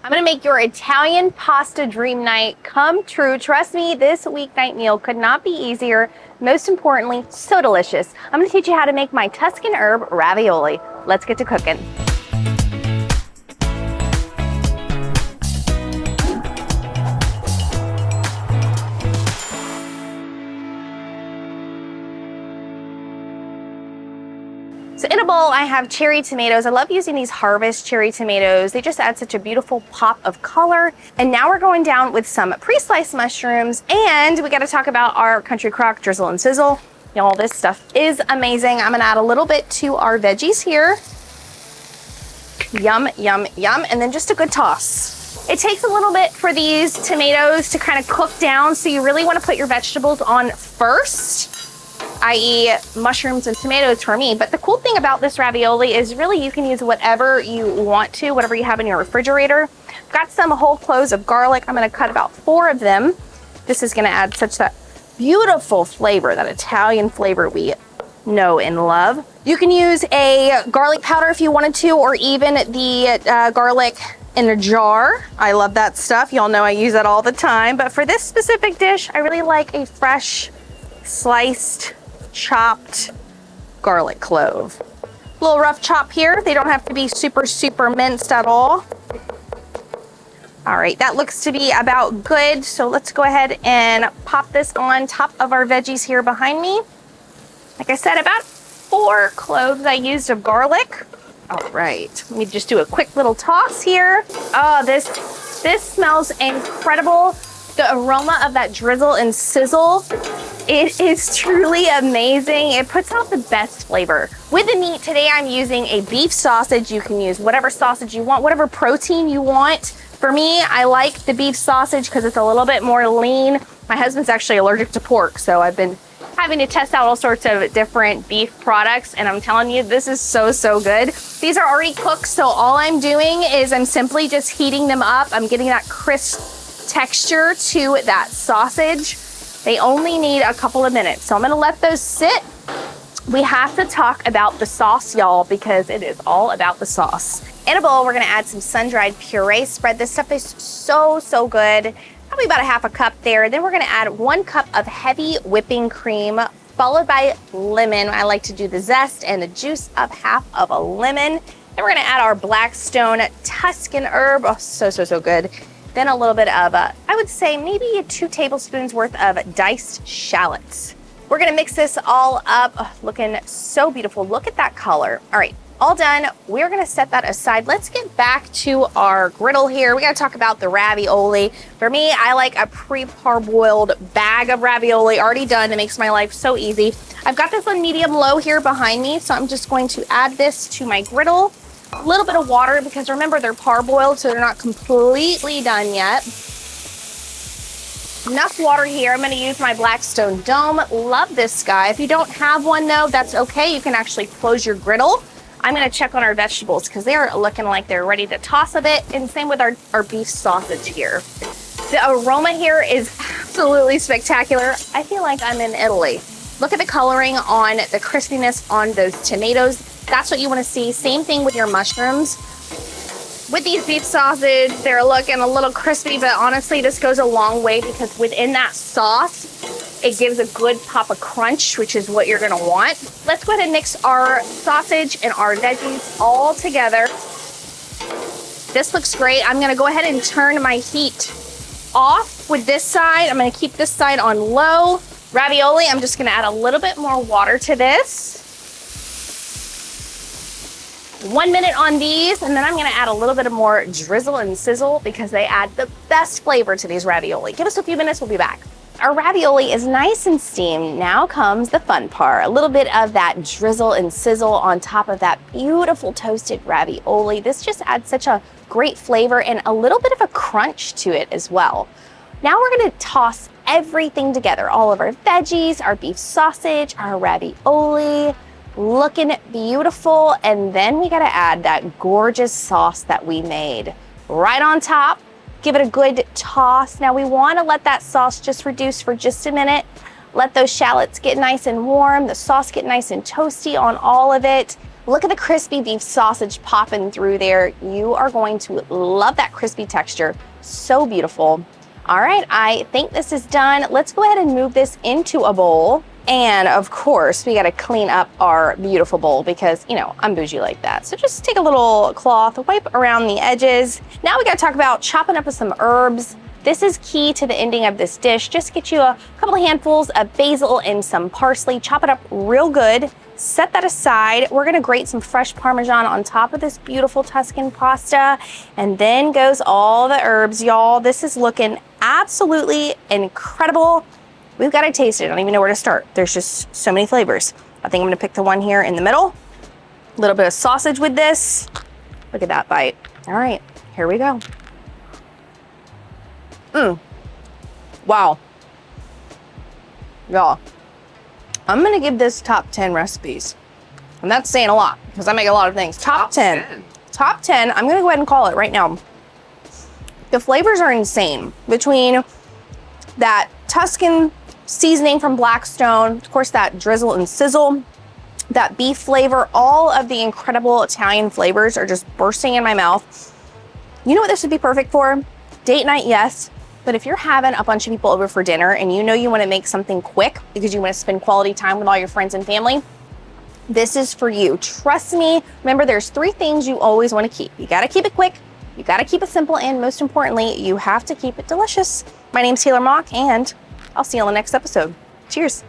I'm gonna make your Italian pasta dream night come true. Trust me, this weeknight meal could not be easier. Most importantly, so delicious. I'm gonna teach you how to make my Tuscan herb ravioli. Let's get to cooking. So in a bowl, I have cherry tomatoes. I love using these harvest cherry tomatoes. They just add such a beautiful pop of color. And now we're going down with some pre-sliced mushrooms, and we gotta talk about our Country Crock Drizzle and Sizzle. Y'all, this stuff is amazing. I'm gonna add a little bit to our veggies here. Yum, yum, yum, and then just a good toss. It takes a little bit for these tomatoes to kind of cook down, so you really wanna put your vegetables on first, i.e. mushrooms and tomatoes for me. But the cool thing about this ravioli is really you can use whatever you want to, whatever you have in your refrigerator. I've got some whole cloves of garlic. I'm gonna cut about 4 of them. This is gonna add such that beautiful flavor, that Italian flavor we know and love. You can use a garlic powder if you wanted to, or even the garlic in a jar. I love that stuff. Y'all know I use that all the time. But for this specific dish, I really like a fresh, sliced, chopped garlic clove. A little rough chop here. They don't have to be super, super minced at all. All right, that looks to be about good. So let's go ahead and pop this on top of our veggies here behind me. Like I said, about 4 cloves I used of garlic. All right, let me just do a quick little toss here. Oh, this smells incredible. The aroma of that drizzle and sizzle, it is truly amazing. It puts out the best flavor. With the meat today, I'm using a beef sausage. You can use whatever sausage you want, whatever protein you want. For me, I like the beef sausage because it's a little bit more lean. My husband's actually allergic to pork, so I've been having to test out all sorts of different beef products, and I'm telling you, this is so, so good. These are already cooked, so all I'm doing is I'm simply just heating them up. I'm getting that crisp texture to that sausage. They only need a couple of minutes, so I'm gonna let those sit. We have to talk about the sauce, y'all, because it is all about the sauce. In a bowl, we're gonna add some sun-dried puree spread. This stuff is so, so good. Probably about a half a cup there. Then we're gonna add 1 cup of heavy whipping cream, followed by lemon. I like to do the zest and the juice of half of a lemon. Then we're gonna add our Blackstone Tuscan herb. Oh, so, so, so good. Then a little bit of, I would say maybe 2 tablespoons worth of diced shallots. We're gonna mix this all up. Oh, looking so beautiful. Look at that color. All right, all done. We're gonna set that aside. Let's get back to our griddle here. We gotta talk about the ravioli. For me, I like a pre-parboiled bag of ravioli already done. It makes my life so easy. I've got this on medium-low here behind me, so I'm just going to add this to my griddle. A little bit of water, because remember, they're parboiled, so they're not completely done yet. Enough water here. I'm going to use my Blackstone Dome. Love this guy. If you don't have one, though, that's okay. You can actually close your griddle. I'm going to check on our vegetables because they are looking like they're ready to toss a bit, and same with our beef sausage here. The aroma here is absolutely spectacular. I feel like I'm in Italy. Look at the coloring on the crispiness on those tomatoes. That's what you want to see. Same thing with your mushrooms. With these beef sausage, they're looking a little crispy, but honestly, this goes a long way because within that sauce, it gives a good pop of crunch, which is what you're gonna want. Let's go ahead and mix our sausage and our veggies all together. This looks great. I'm gonna go ahead and turn my heat off with this side. I'm gonna keep this side on low. Ravioli, I'm just gonna add a little bit more water to this. 1 minute on these, and then I'm gonna add a little bit of more drizzle and sizzle because they add the best flavor to these ravioli. Give us a few minutes, we'll be back. Our ravioli is nice and steamed. Now comes the fun part. A little bit of that drizzle and sizzle on top of that beautiful toasted ravioli. This just adds such a great flavor and a little bit of a crunch to it as well. Now we're gonna toss everything together. All of our veggies, our beef sausage, our ravioli, looking beautiful. And then we gotta add that gorgeous sauce that we made right on top. Give it a good toss. Now we wanna let that sauce just reduce for just a minute. Let those shallots get nice and warm, the sauce get nice and toasty on all of it. Look at the crispy beef sausage popping through there. You are going to love that crispy texture. So beautiful. All right, I think this is done. Let's go ahead and move this into a bowl. And of course, we gotta clean up our beautiful bowl because, you know, I'm bougie like that. So just take a little cloth, wipe around the edges. Now we gotta talk about chopping up with some herbs. This is key to the ending of this dish. Just get you a couple of handfuls of basil and some parsley, chop it up real good. Set that aside. We're gonna grate some fresh Parmesan on top of this beautiful Tuscan pasta. And then goes all the herbs, y'all. This is looking absolutely incredible. We've gotta taste it. I don't even know where to start. There's just so many flavors. I think I'm gonna pick the one here in the middle. A little bit of sausage with this. Look at that bite. All right, here we go. Wow. Y'all. I'm gonna give this top 10 recipes. And that's saying a lot because I make a lot of things. Top 10. Top 10, I'm gonna go ahead and call it right now. The flavors are insane between that Tuscan seasoning from Blackstone, of course that drizzle and sizzle, that beef flavor, all of the incredible Italian flavors are just bursting in my mouth. You know what this would be perfect for? Date night, yes. But if you're having a bunch of people over for dinner and you know you want to make something quick because you want to spend quality time with all your friends and family, this is for you. Trust me. Remember, there's 3 things you always want to keep. You got to keep it quick, you got to keep it simple, and most importantly, you have to keep it delicious. My name's Taylor Mock, and I'll see you on the next episode. Cheers.